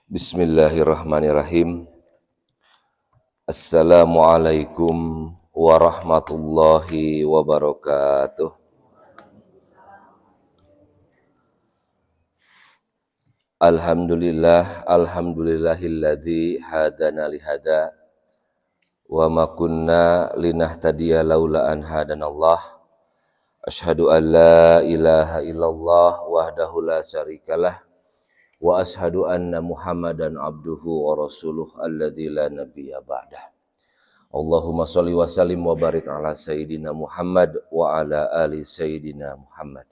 Bismillahirrahmanirrahim. Assalamualaikum warahmatullahi wabarakatuh. Alhamdulillahilladzi hadana lihada wa ma kunna linahtadiya laula an hadanallah. Asyhadu an la ilaha illallah wahdahu la syarikalah wa ashhadu anna Muhammadan abduhu wa rasuluh alladzi la nabiyya ba'dah. Allahumma sholli wa sallim wa barik ala sayyidina Muhammad wa ala ali sayyidina Muhammad.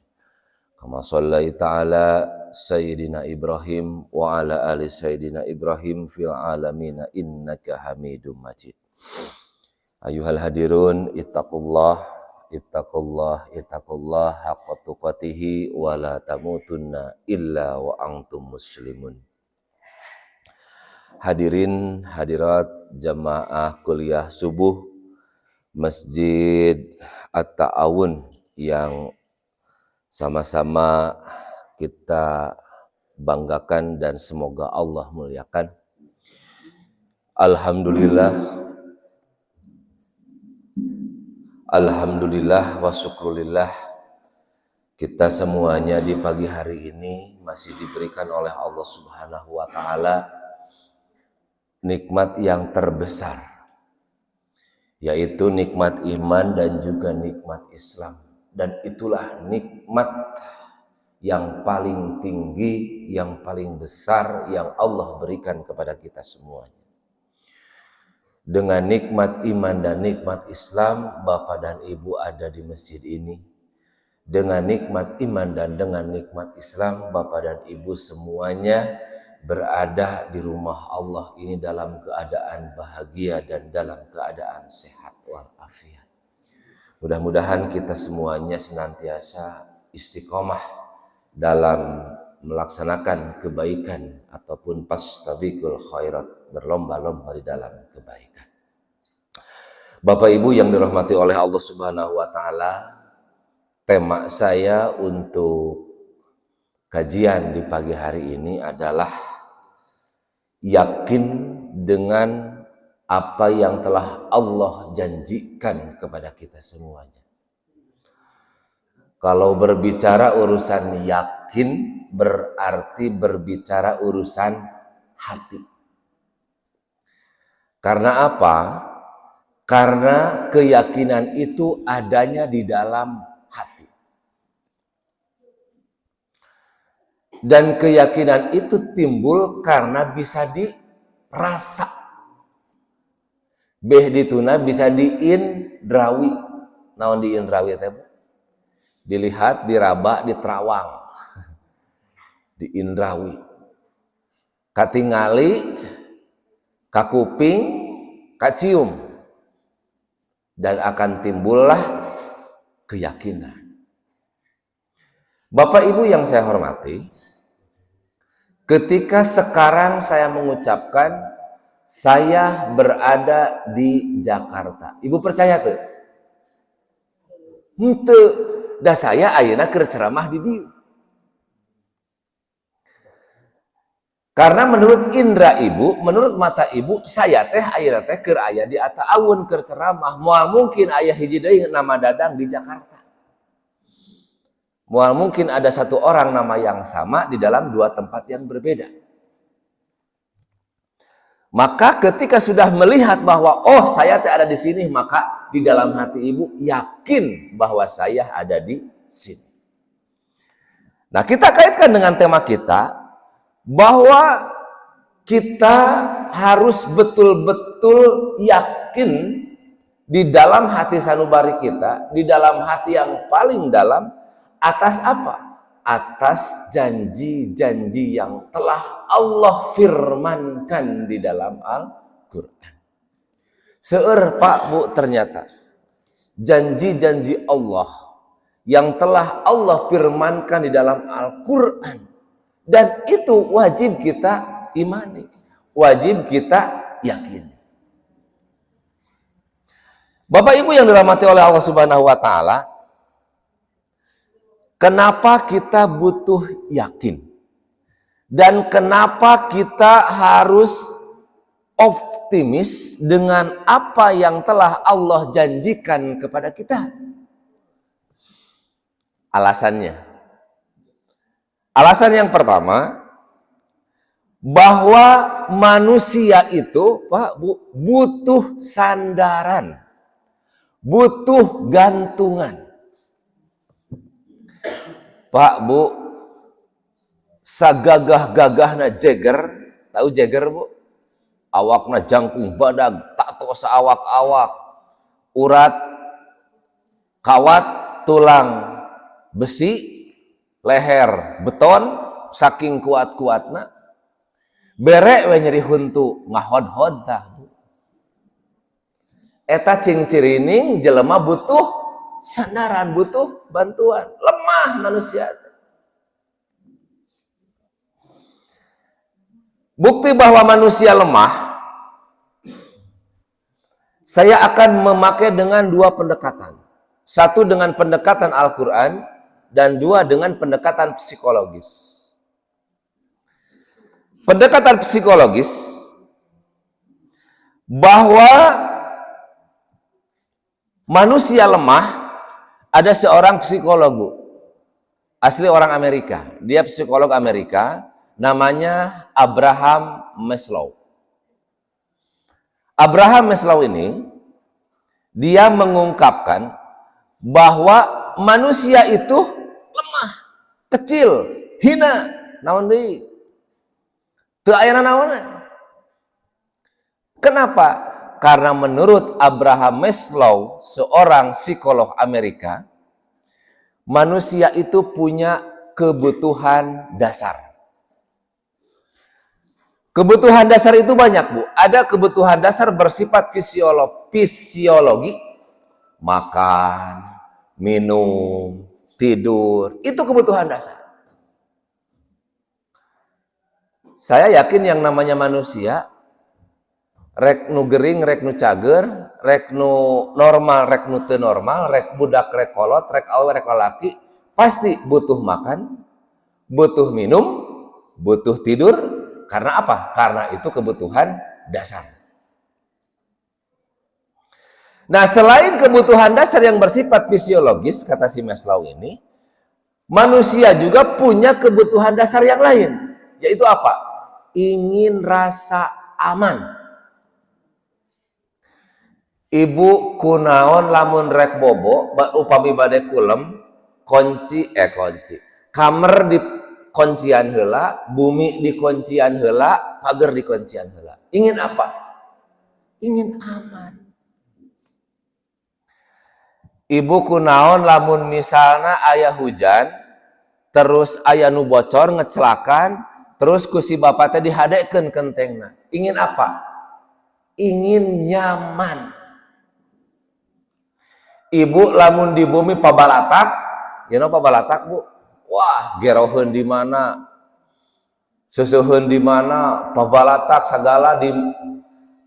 Kama shallaita ala sayyidina Ibrahim wa ala ali sayyidina Ibrahim fil alamin innaka Hamidum Majid. Ayuhal hadirun ittaqullah haqqa tuqatih wa la tamutunna illa wa antum muslimun. Hadirin hadirat jamaah kuliah subuh Masjid At-Ta'awun yang sama-sama kita banggakan dan semoga Allah muliakan. Alhamdulillah wa syukrulillah, kita semuanya di pagi hari ini masih diberikan oleh Allah Subhanahu wa Ta'ala nikmat yang terbesar, yaitu nikmat iman dan juga nikmat Islam. Dan itulah nikmat yang paling tinggi, yang paling besar yang Allah berikan kepada kita semuanya. Dengan nikmat iman dan nikmat Islam, Bapak dan Ibu ada di masjid ini. Dengan nikmat iman dan dengan nikmat Islam, Bapak dan Ibu semuanya berada di rumah Allah ini dalam keadaan bahagia dan dalam keadaan sehat walafiat. Mudah-mudahan kita semuanya senantiasa istiqomah dalam melaksanakan kebaikan ataupun fastabiqul khairat, berlomba-lomba di dalam kebaikan. Bapak Ibu yang dirahmati oleh Allah Subhanahu wa Ta'ala, tema saya untuk kajian di pagi hari ini adalah yakin dengan apa yang telah Allah janjikan kepada kita semuanya. Kalau berbicara urusan yakin berarti berbicara urusan hati. Karena apa? Karena keyakinan itu adanya di dalam hati. Dan keyakinan itu timbul karena bisa dirasa. Beh dituna bisa diindrawi. Naon diindrawi teh? Dilihat, diraba, diterawang. Diindrawi. Katingali, kakuping, kacium. Dan akan timbullah keyakinan. Bapak Ibu yang saya hormati, ketika sekarang saya mengucapkan saya berada di Jakarta. Ibu percaya tuh? Henteu, da saya ayeuna keur ceramah di dieu. Karena menurut indra Ibu, menurut mata Ibu, saya teh ayeuna teh keur aya di At-Ta'awun keur ceramah. Moal mungkin aya hiji deui nama Dadang di Jakarta. Moal mungkin ada satu orang nama yang sama di dalam dua tempat yang berbeda. Maka ketika sudah melihat bahwa oh saya teh ada di sini, maka di dalam hati Ibu yakin bahwa saya ada di sini. Nah, kita kaitkan dengan tema kita bahwa kita harus betul-betul yakin di dalam hati sanubari kita, di dalam hati yang paling dalam, atas apa? Atas janji-janji yang telah Allah firmankan di dalam Al-Quran. Seueur Pak Bu, ternyata janji-janji Allah yang telah Allah firmankan di dalam Al-Quran, dan itu wajib kita imani, wajib kita yakini. Bapak Ibu yang dirahmati oleh Allah Subhanahu wa Ta'ala, kenapa kita butuh yakin? Dan kenapa kita harus optimis dengan apa yang telah Allah janjikan kepada kita? Alasannya. Alasan yang pertama, bahwa manusia itu, Pak, Bu, butuh sandaran, butuh gantungan. Pak, Bu, sagagah-gagahna Jagger, tahu Jagger, Bu? Awakna jangkung badag, tato saawak-awak, urat, kawat, tulang besi, leher beton, saking kuat-kuatna, berek we nyeri huntu ngahod-hod tah. Eta cing-cirining jelema butuh sandaran, butuh bantuan. Lemah manusia. Bukti bahwa manusia lemah, saya akan memakai dengan dua pendekatan. Satu dengan pendekatan Al-Quran, dan dua dengan pendekatan psikologis. Pendekatan psikologis, bahwa manusia lemah, ada seorang psikolog, asli orang Amerika. Dia psikolog Amerika, namanya Abraham Maslow. Abraham Maslow ini, dia mengungkapkan bahwa manusia itu lemah, kecil, hina, naon deui. Teu aya nanaonna. Kenapa? Karena menurut Abraham Maslow, seorang psikolog Amerika, manusia itu punya kebutuhan dasar. Kebutuhan dasar itu banyak, Bu. Ada kebutuhan dasar bersifat fisiologi, makan, minum, tidur, itu kebutuhan dasar. Saya yakin yang namanya manusia, rek nu gering, rek nu cager, rek nu normal, rek nu teu normal, rek budak, rek kolot, rek awe, rek lalaki, pasti butuh makan, butuh minum, butuh tidur. Karena apa? Karena itu kebutuhan dasar. Nah, selain kebutuhan dasar yang bersifat fisiologis, kata si Maslow ini, manusia juga punya kebutuhan dasar yang lain. Yaitu apa? Ingin rasa aman. Ibu kunaon lamun rek bobo, upami bade kulem, kunci. Kamar di kuncian heula, bumi di kuncian heula, pagar di kuncian heula. Ingin apa? Ingin aman. Ibu kunaon lamun misalna aya hujan, terus aya nu bocor ngecelakan, terus ku si bapak teh dihadekeun kentengna. Ingin apa? Ingin nyaman. Ibu lamun di bumi pabalatak, you know pabalatak, Bu? Wah, geroheun di mana? Susuheun di mana? Pabalatak sagala di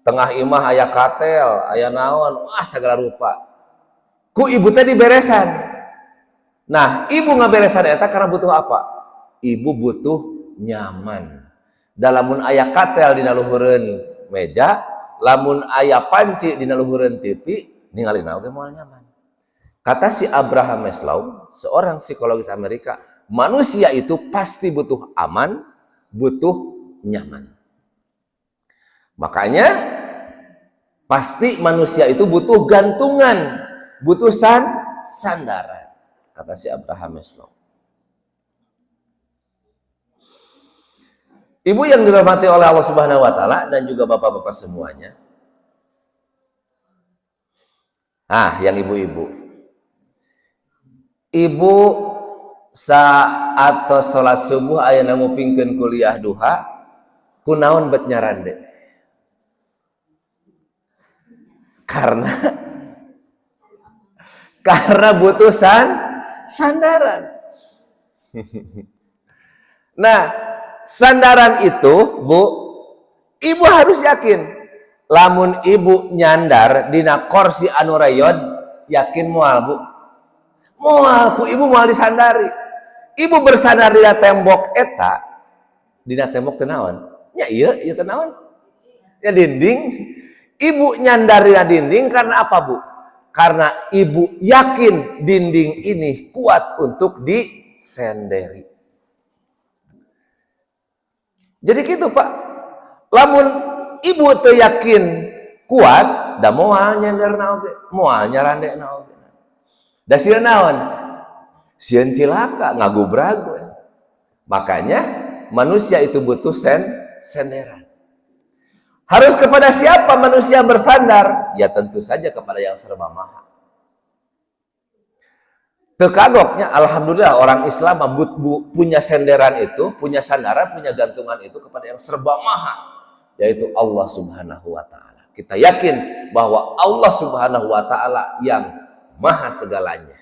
tengah imah aya katel, aya naon, wah sagala rupa. Ku ibu teh diberesan. Nah, ibu ngaberesan eta karena butuh apa? Ibu butuh nyaman. Dalamun aya katel dina luhureun meja, lamun aya panci dina luhureun TV, ningalina oge moal nyaman. Kata si Abraham Maslow, seorang psikologis Amerika, manusia itu pasti butuh aman, butuh nyaman. Makanya pasti manusia itu butuh gantungan, butuh sandaran, kata si Abraham Maslow. Ibu yang dirahmati oleh Allah Subhanahu wa taala dan juga bapak-bapak semuanya. Yang ibu-ibu. Ibu saat sholat subuh aya ngupingkeun kuliah duha, kunaon bet nyarande? Karena butuh sandaran. Nah, sandaran itu, Bu, ibu harus yakin. Lamun ibu nyandar dina kursi anu reyon, yakin moal, Bu. Moal ku ibu moal disandari. Ibu bersandar dina tembok eta, dina tembok teu naon? Nya ieu teu naon? Ya dinding. Ibu nyandari dinding karena apa, Bu? Karena ibu yakin dinding ini kuat untuk disenderi. Jadi gitu, Pak. Lamun ibu teu yakin kuat, da moal nyender naon teh, moal nyarande naon teh. Da sieun naon? Sieun cilaka, ngagubrag we. Makanya manusia itu butuh senderan. Harus kepada siapa manusia bersandar? Ya tentu saja kepada yang serba maha. Tekagoknya, alhamdulillah orang Islam punya senderan itu, punya sandaran, punya gantungan itu kepada yang serba maha, yaitu Allah Subhanahu wa Ta'ala. Kita yakin bahwa Allah Subhanahu wa Ta'ala yang maha segalanya.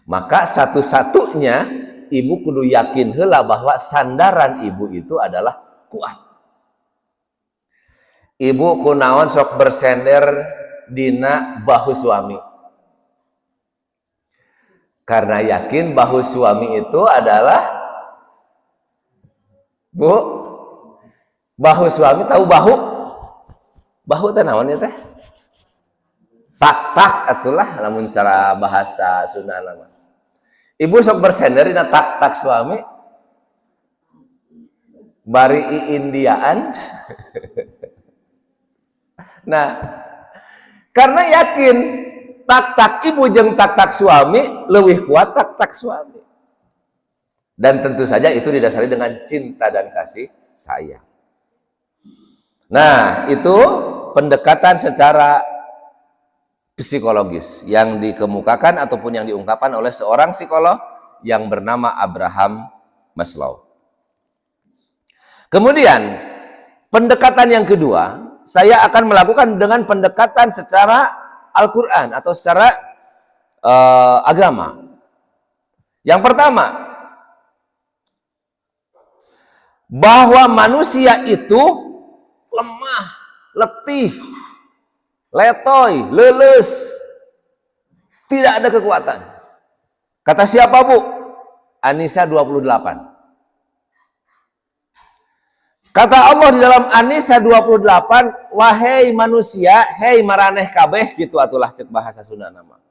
Maka satu-satunya ibu kudu yakin heula bahwa sandaran ibu itu adalah kuat. Ibu kunaon sok bersender dina bahu suami. Karena yakin bahu suami itu adalah Bu, bahu suami tahu bahu? Bahu teh naon ya teh? Tak atulah lamun cara bahasa Sunda nama. Ibu sok bersender dina tak suami. Bari Indiaan. Nah, karena yakin tak ibu jeung tak suami lebih kuat tak suami. Dan tentu saja itu didasari dengan cinta dan kasih sayang. Nah, itu pendekatan secara psikologis yang dikemukakan ataupun yang diungkapkan oleh seorang psikolog yang bernama Abraham Maslow. Kemudian, pendekatan yang kedua, saya akan melakukan dengan pendekatan secara Al-Quran atau secara agama. Yang pertama, bahwa manusia itu lemah, letih, letoy, leles, tidak ada kekuatan. Kata siapa, Bu? An-Nisa 28. Kata Allah di dalam An-Nisa 28, wahai manusia, hei maraneh kabeh, gitu atulah cek bahasa Sunda nama.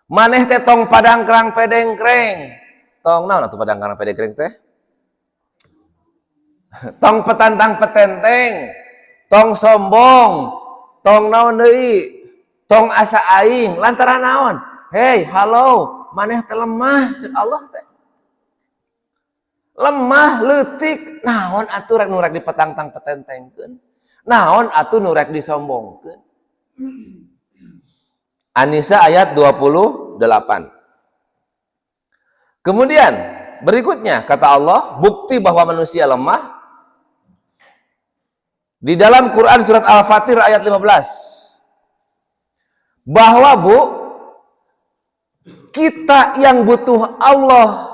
Maneh teh tong padang kerang pedengkreng. Tong naon atuh padang kerang pedengkreng teh? Tong petantang petenteng, tong sombong, tong naon deui? Tong asa aing, lantaran naon? Hei, halo, maneh teh lemah cek Allah teh. Lemah, leutik, naon atuh rek nu rek dipetantang petentengkeun? Naon atuh nu rek disombongkeun? An-Nisa ayat 28. Kemudian berikutnya kata Allah, bukti bahwa manusia lemah di dalam Quran surat Al-Fatir ayat 15. Bahwa Bu, kita yang butuh Allah,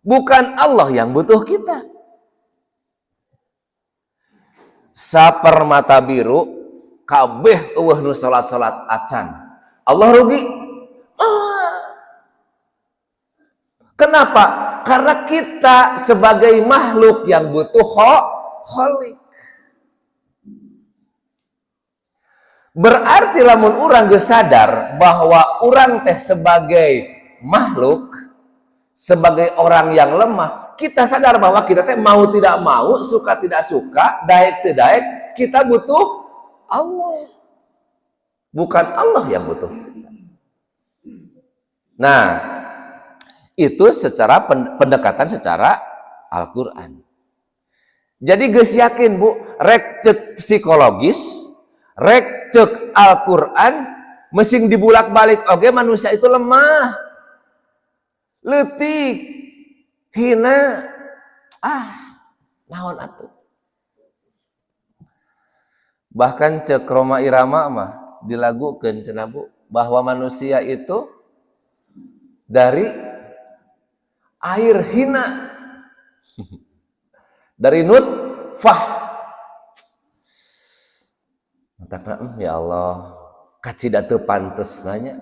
bukan Allah yang butuh kita. Sapermata biru kabeh eueuh nu salat-salat acan. Allah rugi? Kenapa? Karena kita sebagai makhluk yang butuh khalik. Berarti lamun urang geus sadar bahwa urang teh sebagai makhluk, sebagai orang yang lemah, kita sadar bahwa kita teh mau tidak mau, suka tidak suka, daek tidak daek, kita butuh Allah. Bukan Allah yang butuh kita. Nah, itu secara pendekatan secara Al-Quran. Jadi geus yakin Bu, rek cek psikologis, rek cek Al-Quran, mesin dibulak-balik oge manusia itu lemah, letih, hina, naon atuh. Bahkan cek Roma Irama mah dilagukeun cenah Bu, bahwa manusia itu dari air hina, dari nutfah. Ya Allah, kacida teu pantes nanya.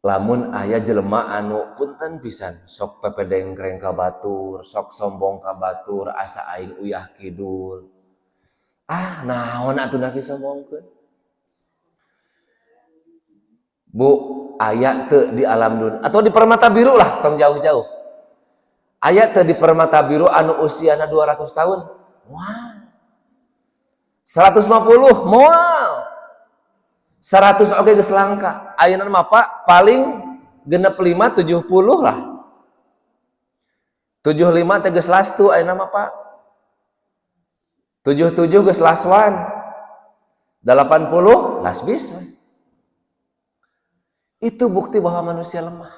lamun aya jelema anu punten pisan sok pepedengkreng ka batur, sok sombong ka batur, asa aing uyah kidul. Naon atuh naki sombongkeun? Bu, aya teu di alam dunia atau di Permata Biru lah, tong jauh-jauh. Aya teu di Permata Biru anu usiana 200 tahun? Moal. 150 moal. 100 oke geus langka. Ayeuna mah Pak paling genep 5 70 lah. 75 teh geus lastu ayeuna mah Pak. 77 geus laswan. 80 lasbis. Itu bukti bahwa manusia lemah.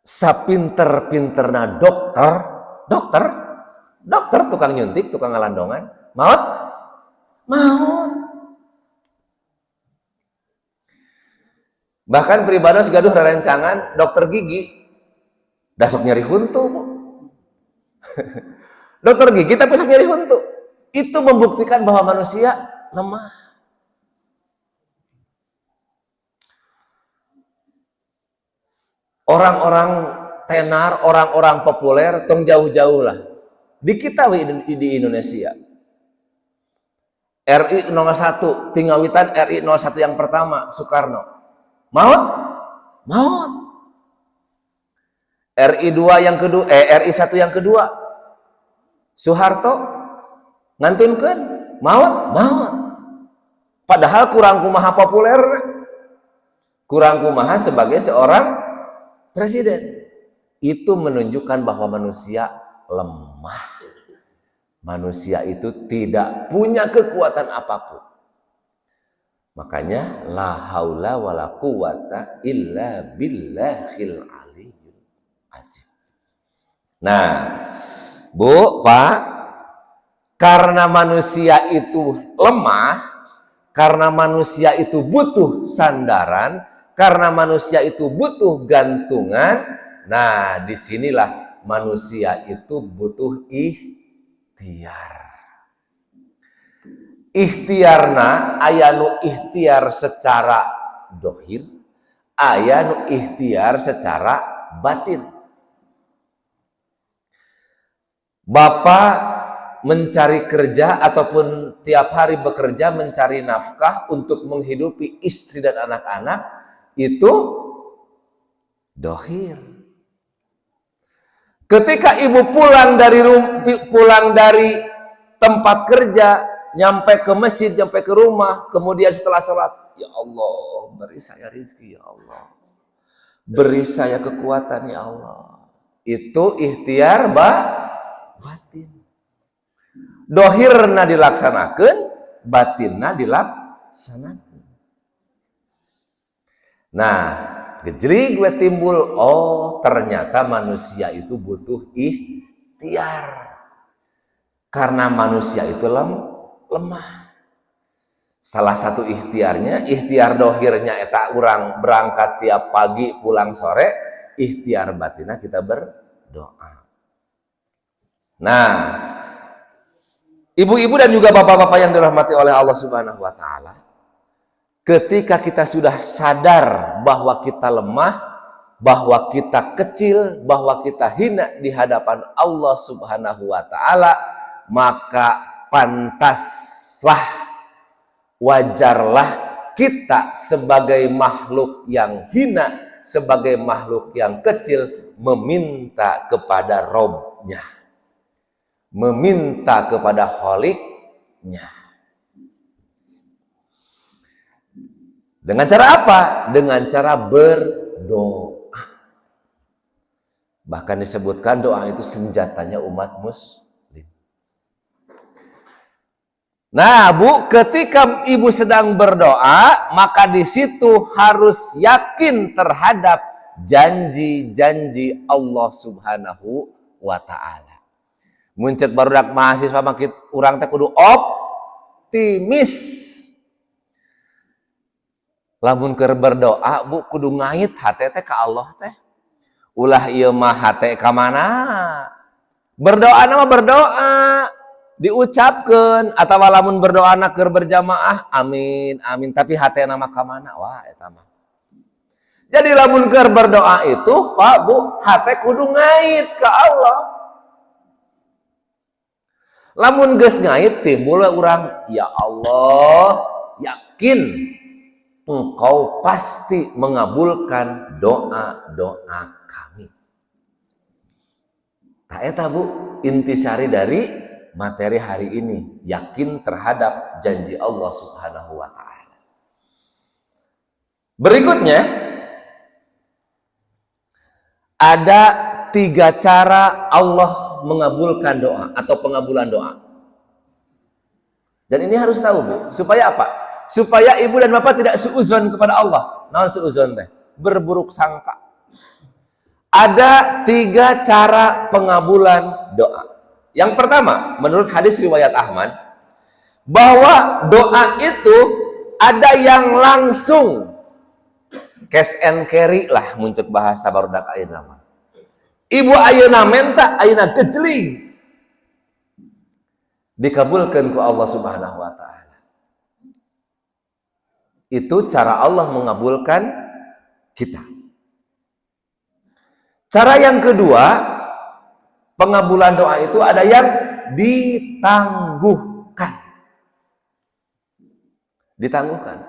Sapinter-pinterna dokter tukang nyuntik, tukang ngalandongan, maut. Bahkan peribados gaduh rerencangan dokter gigi, dasok nyeri huntu. Dokter gigi tapi sok nyeri huntu. Itu membuktikan bahwa manusia lemah. Orang-orang tenar, orang-orang populer, tong jauh-jauh lah. Di kita di Indonesia. RI 01, tinggawitan RI 01 yang pertama, Soekarno. Maut. RI 2 yang kedua, RI 1 yang kedua, Soeharto ngantunkeun maut. Padahal kurang kumaha populer, kurang kumaha sebagai seorang presiden. Itu menunjukkan bahwa manusia lemah. Manusia itu tidak punya kekuatan apapun. Makanya la haula wala quwata illa billahil aliyyil azim. Nah, Bu, Pak, karena manusia itu lemah, karena manusia itu butuh sandaran, karena manusia itu butuh gantungan. Nah, disinilah manusia itu butuh ikhtiar. Ikhtiarna aya nu ikhtiar secara dohir, aya nu ikhtiar secara batin. Bapak mencari kerja ataupun tiap hari bekerja mencari nafkah untuk menghidupi istri dan anak-anak, itu dohir. Ketika ibu pulang dari tempat kerja, nyampe ke masjid, nyampe ke rumah, kemudian setelah sholat, ya Allah, beri saya rezeki, ya Allah, beri saya kekuatan, ya Allah. Itu ikhtiar batin. Dohirna dilaksanakan, batinna dilaksanakan. Nah, gejlik gue timbul, oh ternyata manusia itu butuh ikhtiar. Karena manusia itu lemah. Salah satu ikhtiarnya, ikhtiar dohirnya eta urang berangkat tiap pagi pulang sore, ikhtiar batinnya kita berdoa. Nah, ibu-ibu dan juga bapak-bapak yang dirahmati oleh Allah Subhanahu wa taala, ketika kita sudah sadar bahwa kita lemah, bahwa kita kecil, bahwa kita hina di hadapan Allah Subhanahu wa taala, maka pantaslah, wajarlah kita sebagai makhluk yang hina, sebagai makhluk yang kecil, meminta kepada Robnya, meminta kepada Kholiknya. Dengan cara apa? Dengan cara berdoa. Bahkan disebutkan doa itu senjatanya umat muslim. Nah, Bu, ketika ibu sedang berdoa, maka di situ harus yakin terhadap janji-janji Allah Subhanahu wa taala. Muncet barudak mahasiswa makin urang teh kudu optimis. Lamun keur berdoa, Bu, kudu ngait hate teh ka Allah teh. Ulah ieu mah hate ka mana? Berdoa nama berdoa. diucapkan atau lamun berdoa keur berjamaah amin amin tapi hati nama ka mana wah eta mah. Jadi lamun keur berdoa itu Pak Bu hati kudu ngait ke Allah. Lamun geus ngait timbul urang ya Allah yakin Engkau pasti mengabulkan doa-doa kami. Nah eta Bu intisari dari materi hari ini, yakin terhadap janji Allah Subhanahu wa taala. Berikutnya ada 3 cara Allah mengabulkan doa atau pengabulan doa. Dan ini harus tahu Bu, supaya apa? Supaya ibu dan bapak tidak suudzon kepada Allah. Naon suudzon teh? Berburuk sangka. Ada 3 cara pengabulan doa. Yang pertama, menurut hadis riwayat Ahmad, bahwa doa itu ada yang langsung cash and carry lah muncul bahasa barudak ayeuna mah. Ibu ayeuna menta, ayeuna gejling. Dikabulkan ku Allah Subhanahu wa taala. Itu cara Allah mengabulkan kita. Cara yang kedua, pengabulan doa itu ada yang ditangguhkan. Ditangguhkan.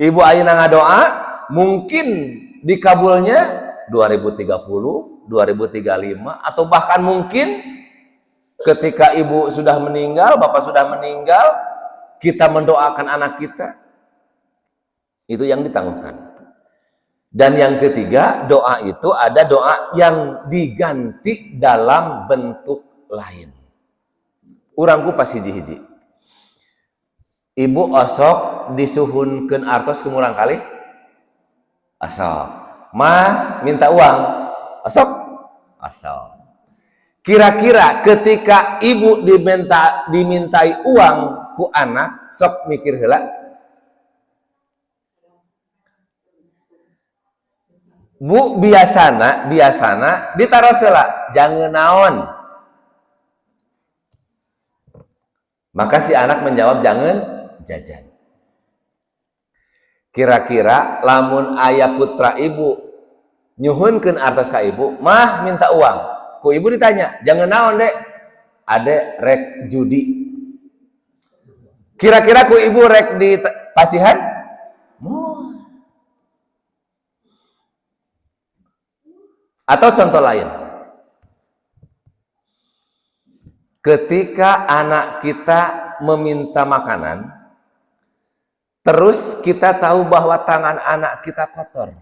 Ibu ayeuna ngadoa, mungkin dikabulnya 2030, 2035, atau bahkan mungkin ketika ibu sudah meninggal, bapak sudah meninggal, kita mendoakan anak kita. Itu yang ditangguhkan. Dan yang ketiga, doa itu ada doa yang diganti dalam bentuk lain. Urangku pas hiji-hiji. Ibu osok disuhunkeun artos kemurang kali? Osok. Mah minta uang. Osok? Osok. Kira-kira ketika ibu dimintai uang ku anak, sok mikir heula. Bu biasana ditaruh heula, jangan naon. Maka si anak menjawab jangan jajan. Kira-kira lamun aya putra ibu nyuhunkeun artos ka ibu, mah minta uang. Ku ibu ditanya, jangan naon dek, ade rek judi. Kira-kira ku ibu rek di pasihan? Atau contoh lain, ketika anak kita meminta makanan, terus kita tahu bahwa tangan anak kita kotor.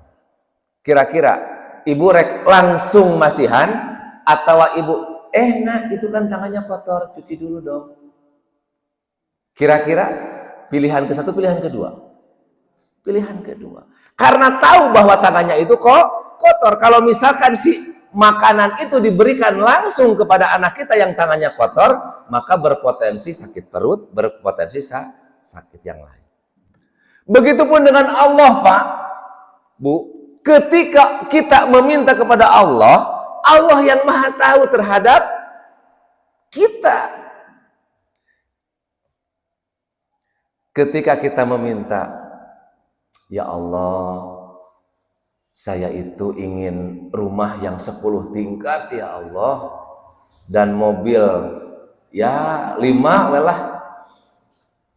Kira-kira ibu rek langsung masihan atau ibu nak itu kan tangannya kotor, cuci dulu dong. Kira-kira pilihan ke-1, pilihan kedua. Pilihan kedua. Karena tahu bahwa tangannya itu kok kotor. Kalau misalkan si makanan itu diberikan langsung kepada anak kita yang tangannya kotor, maka berpotensi sakit perut, berpotensi sakit yang lain. Begitupun dengan Allah, Pak, Bu. Ketika kita meminta kepada Allah, Allah yang Maha tahu terhadap kita. Ketika kita meminta, ya Allah, saya itu ingin rumah yang 10 tingkat ya Allah, dan mobil ya 5 lah,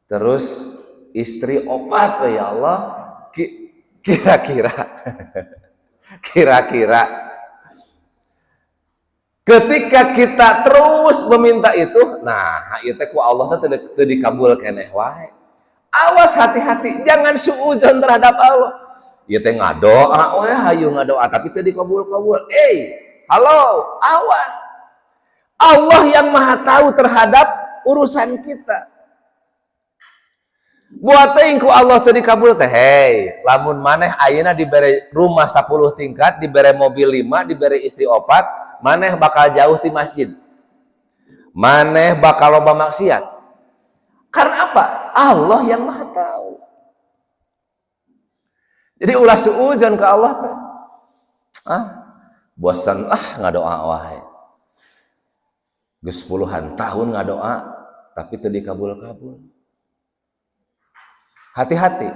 terus istri 4 ya Allah. Kira-kira ketika kita terus meminta itu, nah itu ku Allah teu dikabul keneh wae. Awas, hati-hati, jangan suudzon terhadap Allah. Ieu teh ngadoa, hayu ngadoa tapi teu dikabul-kabul. Halo, awas. Allah yang Maha tahu terhadap urusan kita. Buat teh ku Allah teu dikabul teh, lamun maneh ayeuna dibere rumah 10 tingkat, dibere mobil 5, dibere istri 4, maneh bakal jauh ti masjid. Maneh bakal loba maksiat. Karena apa? Allah yang Maha tahu. Jadi ulah suudzon ke Allah teh. Bosan ngadoa wae. Geus puluhan tahun ngadoa, tapi teu dikabul-kabul. Hati-hati.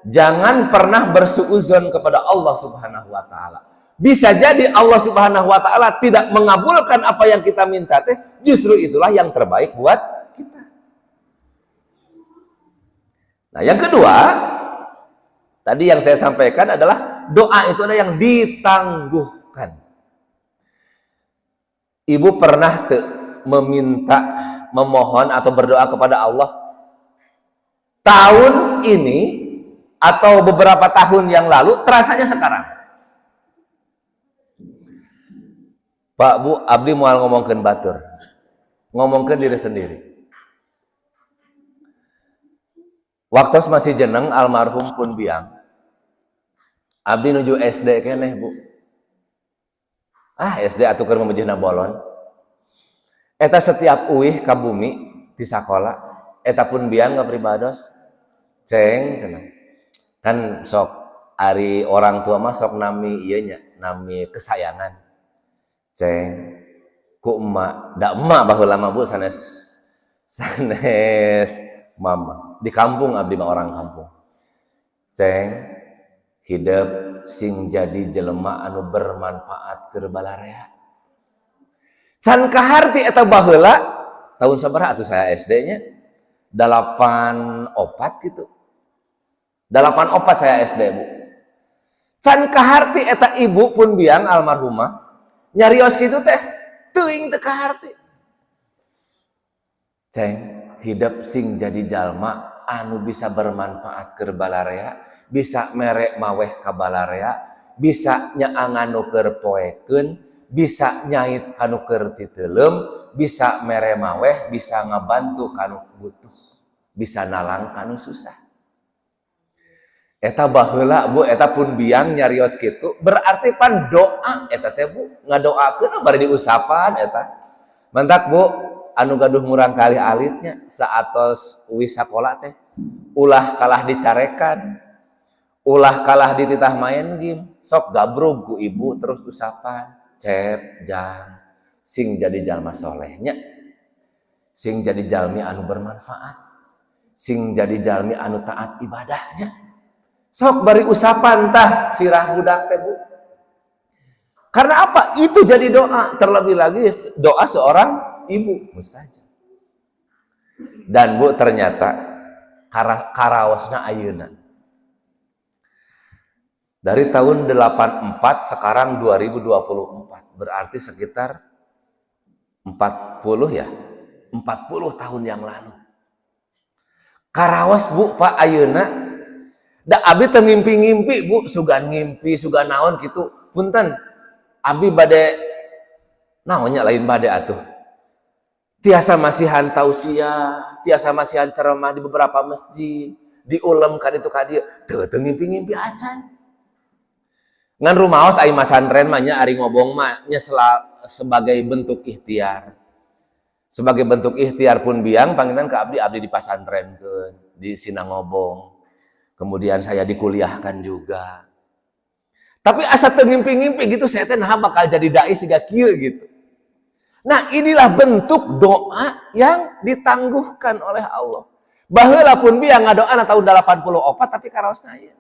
Jangan pernah bersuuzon kepada Allah Subhanahu wa taala. Bisa jadi Allah Subhanahu wa taala tidak mengabulkan apa yang kita minta teh, justru itulah yang terbaik buat kita. Nah, yang kedua, tadi yang saya sampaikan adalah doa itu ada yang ditangguhkan. Ibu pernah meminta, memohon atau berdoa kepada Allah tahun ini atau beberapa tahun yang lalu, terasanya sekarang. Pak, Bu, abdi moal ngomongkeun batur. Ngomongkeun diri sendiri. Waktu masih jeneng almarhum pun biang. Abdi nuju SD keneh, Bu. SD atuh keur memejehna bolon. Eta setiap uih ka bumi di sakola, eta pun biang ngapribados. Ceng cenah. Kan sok ari orang tua mah sok nami ieu nya, nami kesayangan. Ceng ku emak, da emak baheula mah Bu sanes mama. Di kampung abdi mah orang kampung. Ceng hidup sing jadi jelema anu bermanfaat keur balarea. Can kaharti eta baheula tahun sabaraha atuh saya SD-nya? 84 gitu. 84 saya SD, Bu. Can kaharti eta ibu pun biang almarhumah nyarios kitu teh teuing teu kaharti. Ceng, hidup sing jadi jalma anu bisa bermanfaat keur balarea, bisa merek maweh ka balarea, bisa nyaangan nu keur poekeun, bisa nyait kanu keur titeulem, bisa mere maweh, bisa ngabantu kanu butuh, bisa nalang kanu susah. Eta baheula Bu, eta pun biang nyarios kitu, berarti pan doa eta teh Bu, ngadoakeun bari diusapan eta. Mantak Bu, anu gaduh murang kali alitnya saatos uwi sakola teh, ulah kalah dicarekan, ulah kalah dititah main game, sok gabrug ku ibu terus usapan, cep jang, sing jadi jalma solehnya, sing jadi jalmi anu bermanfaat, sing jadi jalmi anu taat ibadahnya. Sok bari usapan tah sirah budak teh Bu. Karena apa? Itu jadi doa, terlebih lagi doa seorang ibu mustajab. Dan Bu ternyata karaosna ayeuna. Dari tahun 84 sekarang 2024, berarti sekitar 40 ya. 40 tahun yang lalu. Karaos Bu Pak ayeuna. Da abdi teu ngimpi-ngimpi Bu, sugan ngimpi, sugan naon kitu. Punten, abdi bade naonnya lain bade atuh. Tiasa masihan tausiah, tiasa masihan ceramah di beberapa masjid, diulem ka ditu ka dieu, teu ngimpi-ngimpi acan. Ngan rumaos ai masantren mah nya ari ngobong mah nya sebagai bentuk ikhtiar. Sebagai bentuk ikhtiar pun biang panginten ka abdi di pasantrenkeun, di Sinangobong. Kemudian saya dikuliahkan juga. Tapi asa teu ngimpi-ngimpi gitu, saya teh nah bakal jadi dai siga kieu gitu. Nah, inilah bentuk doa yang ditangguhkan oleh Allah. Baheula pun biang ngadoana tahun 84 tapi karaosna aya.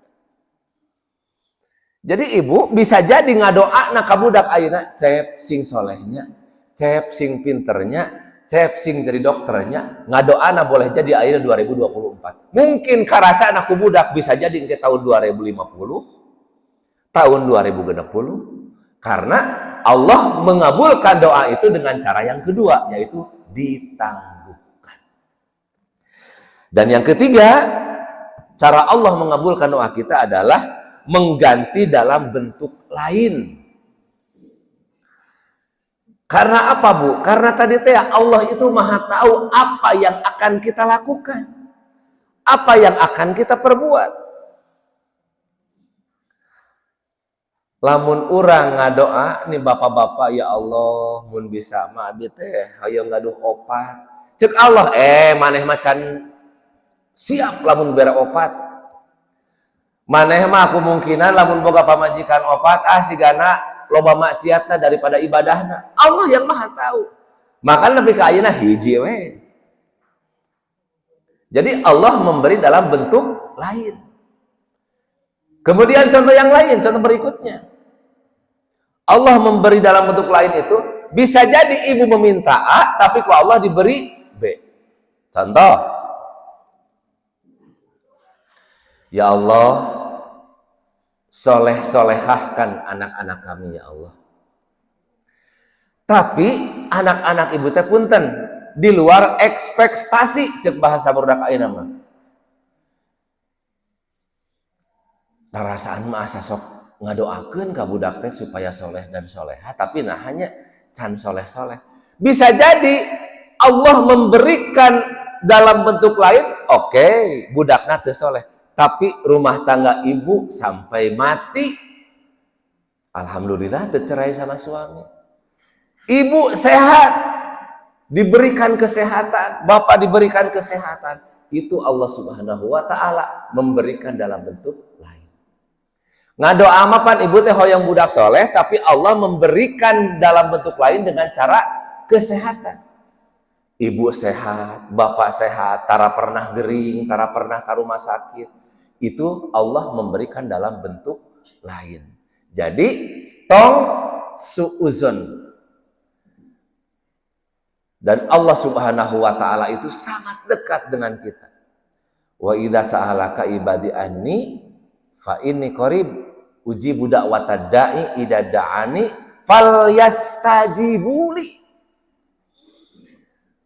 Jadi ibu bisa jadi ngadoana ka budak ayeuna, cep sing solehnya, cep sing pinternya, cep sing jadi dokternya, ngadoana boleh jadi ayeuna 2024. Mungkin karasa anak budak bisa jadi ke tahun 2050, tahun 2060, karena Allah mengabulkan doa itu dengan cara yang kedua, yaitu ditangguhkan. Dan yang ketiga, cara Allah mengabulkan doa kita adalah mengganti dalam bentuk lain. Karena apa Bu? Karena tadi teh Allah itu maha tahu apa yang akan kita lakukan, apa yang akan kita perbuat. Lamun urang ngadoa nih bapak-bapak, ya Allah mun bisa mah abdi teh hayang ngaduh opat. Cek Allah maneh macan siap lamun bere opat. Maneh mah kemungkinan lamun boga pamajikan opat sigana loba maksiatna daripada ibadahna. Allah yang maha tahu. Maka lebih ke ayeuna hiji we. Jadi Allah memberi dalam bentuk lain. Kemudian contoh yang lain, contoh berikutnya. Allah memberi dalam bentuk lain itu, bisa jadi ibu meminta A, tapi kok Allah diberi B. Contoh, ya Allah, soleh-solehahkan anak-anak kami ya Allah. Tapi anak-anak ibu teh punten di luar ekspektasi, cek bahasa budak ayeuna mah. Narasaan mah asa sok ngadoakeun ka budak teh supaya soleh dan soleha, tapi nah hanya can soleh-soleh. Bisa jadi Allah memberikan dalam bentuk lain, oke, budakna teu soleh, tapi rumah tangga ibu sampai mati, alhamdulillah teu cerai sama suami. Ibu sehat, diberikan kesehatan, bapak diberikan kesehatan, itu Allah Subhanahu wa Ta'ala memberikan dalam bentuk lain. Ngadoa mah pan ibu teh hoyong budak soleh, tapi Allah memberikan dalam bentuk lain dengan cara kesehatan. Ibu sehat, bapak sehat, tara pernah gering, tara pernah ke rumah sakit. Itu Allah memberikan dalam bentuk lain. Jadi tong suuzon. Dan Allah Subhanahu wa Ta'ala itu sangat dekat dengan kita. Wa idza sa'alaka ibadi anni fa inni qarib ujibu da'watad da'i idza da'ani falyastajibuli.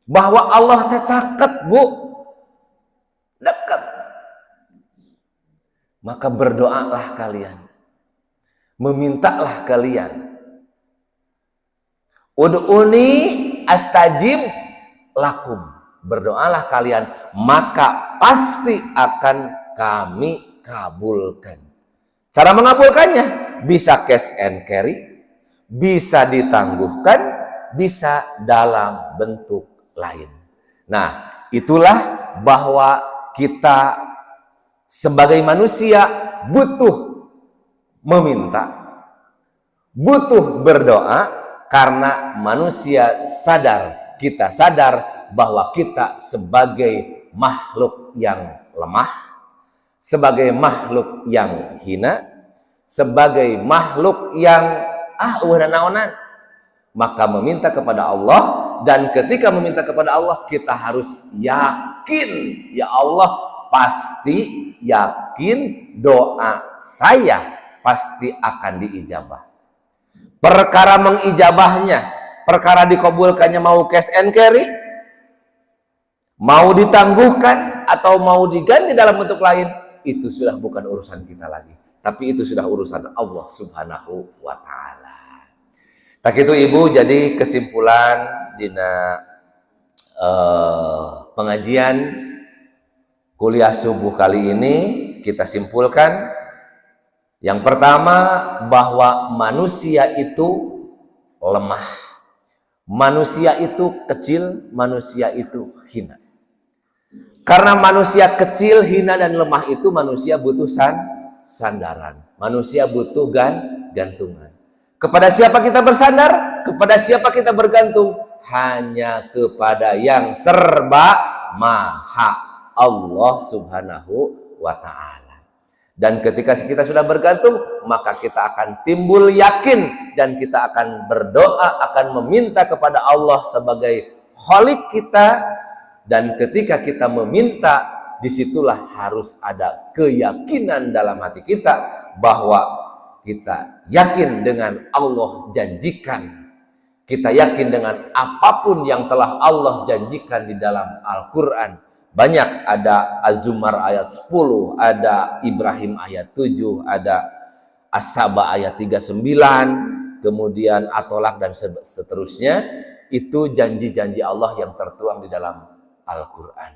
Bahwa Allah teh caket, Bu. Dekat. Maka berdoalah kalian. Memintalah kalian. Ud'uni astajib lakum. Berdoalah kalian, maka pasti akan kami kabulkan. Cara mengabulkannya bisa cash and carry, bisa ditangguhkan, bisa dalam bentuk lain. Nah, itulah bahwa kita sebagai manusia butuh meminta, butuh berdoa, karena manusia sadar, kita sadar bahwa kita sebagai makhluk yang lemah, sebagai makhluk yang hina, sebagai makhluk yang naonan, maka meminta kepada Allah. Dan ketika meminta kepada Allah, kita harus yakin, ya Allah pasti yakin doa saya pasti akan diijabah. Perkara mengijabahnya, perkara dikabulkannya mau cash and carry, mau ditangguhkan atau mau diganti dalam bentuk lain, itu sudah bukan urusan kita lagi, tapi itu sudah urusan Allah Subhanahu wa Ta'ala. Tak itu ibu, jadi kesimpulan dina pengajian kuliah subuh kali ini kita simpulkan, yang pertama bahwa manusia itu lemah, manusia itu kecil, manusia itu hina. Karena manusia kecil, hina, dan lemah itu manusia butuh sandaran. Manusia butuh gantungan. Kepada siapa kita bersandar? Kepada siapa kita bergantung? Hanya kepada yang serba maha, Allah Subhanahu wa Ta'ala. Dan ketika kita sudah bergantung, maka kita akan timbul yakin dan kita akan berdoa, akan meminta kepada Allah sebagai Khalik kita. Dan ketika kita meminta, disitulah harus ada keyakinan dalam hati kita bahwa kita yakin dengan Allah janjikan. Kita yakin dengan apapun yang telah Allah janjikan di dalam Al-Quran. Banyak, ada Az-Zumar ayat 10, ada Ibrahim ayat 7, ada As-Saba ayat 39, kemudian At-Tolak dan seterusnya. Itu janji-janji Allah yang tertuang di dalam Al-Quran.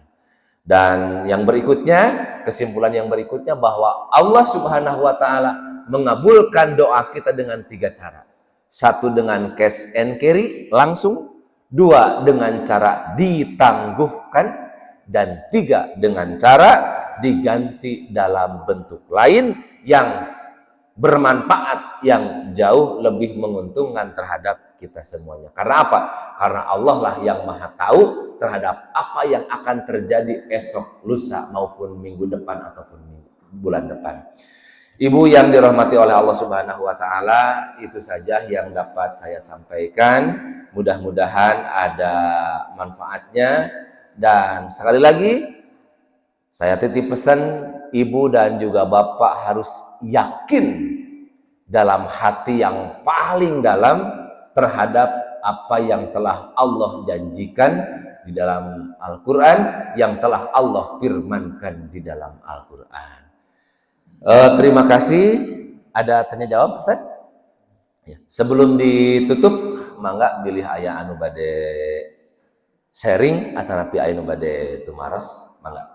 Dan yang berikutnya, kesimpulan yang berikutnya bahwa Allah Subhanahu wa Ta'ala mengabulkan doa kita dengan 3 cara. 1 dengan cash and carry langsung, 2 dengan cara ditangguhkan, dan 3 dengan cara diganti dalam bentuk lain yang bermanfaat, yang jauh lebih menguntungkan terhadap kita semuanya. Karena apa? Karena Allah lah yang maha tahu terhadap apa yang akan terjadi esok, lusa, maupun minggu depan ataupun bulan depan. Ibu yang dirahmati oleh Allah Subhanahu wa taala, itu saja yang dapat saya sampaikan. Mudah-mudahan ada manfaatnya, dan sekali lagi saya titip pesan, ibu dan juga bapak harus yakin dalam hati yang paling dalam terhadap apa yang telah Allah janjikan di dalam Al-Quran, yang telah Allah firmankan di dalam Al-Quran. Terima kasih. Ada tanya jawab, Ustaz? Ya. Sebelum ditutup, mangga bilih aya anu bade sharing atau napi aya anu bade tumaros, mangga.